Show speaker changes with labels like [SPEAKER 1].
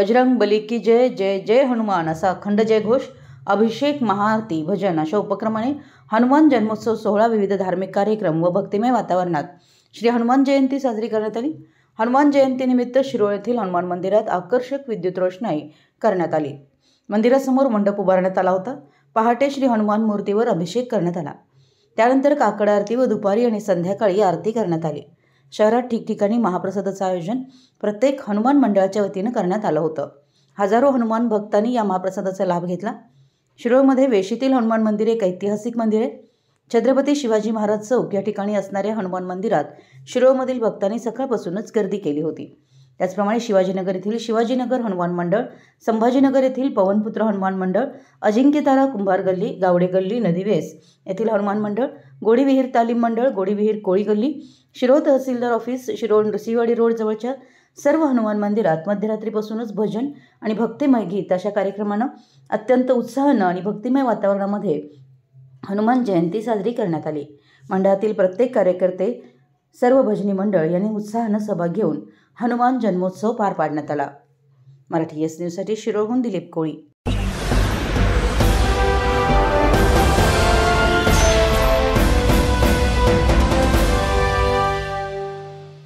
[SPEAKER 1] बजरंग बली की जय, जय जय हनुमान असा अखंड जयघोष, अभिषेक, महाआरती, भजन अशा उपक्रमाने हनुमान जन्मोत्सव सोहळा विविध धार्मिक कार्यक्रम व भक्तिमय वातावरणात श्री हनुमान जयंती साजरी करण्यात आली। हनुमान जयंतीनिमित्त शिरोळ येथील हनुमान मंदिरात आकर्षक विद्युत रोषणाई करण्यात आली। मंदिरासमोर मंडप उभारण्यात आला होता। पहाटे श्री हनुमान मूर्तीवर अभिषेक करण्यात आला। त्यानंतर काकड आरती व दुपारी आणि संध्याकाळी आरती करण्यात आली। शहरात ठिकठिकाणी महाप्रसादाचे आयोजन प्रत्येक हनुमान मंडळाच्या वतीने करण्यात आलं होतं। हजारो हनुमान भक्तांनी या महाप्रसादाचा लाभ घेतला। शिरोळमध्ये वेशीतील हनुमान मंदिर एक ऐतिहासिक मंदिर आहे। छत्रपती शिवाजी महाराज चौक या ठिकाणी असणाऱ्या हनुमान मंदिरात शिरोळमधील भक्तांनी सकाळपासूनच गर्दी केली होती। त्याचप्रमाणे शिवाजीनगर येथील शिवाजीनगर हनुमान मंडळ, संभाजीनगर येथील पवनपुत्र हनुमान मंडळ, अजिंक्यतारा कुंभार गल्ली, गावडे गल्ली, नदीवेस येथील हनुमान मंडळ, गोडीविहीर तालीम मंडळ, गोडीविहीर कोळी गल्ली, शिरोळ तहसीलदार ऑफिस, शिरोळ नृसिंहवाडी रोड जवळच्या सर्व हनुमान मंदिरात मध्यरात्रीपासूनच भजन आणि भक्तिमय गीत अशा कार्यक्रमानं अत्यंत उत्साहानं आणि भक्तिमय वातावरणामध्ये हनुमान जयंती साजरी करण्यात आली। मंडळातील प्रत्येक कार्यकर्ते, सर्व भजनी मंडळ यांनी उत्साहानं सहभाग घेऊन हनुमान जन्मोत्सव पार पाडण्यात आला। मराठी एस न्यूजसाठी शिरोळहून दिलीप कोळी।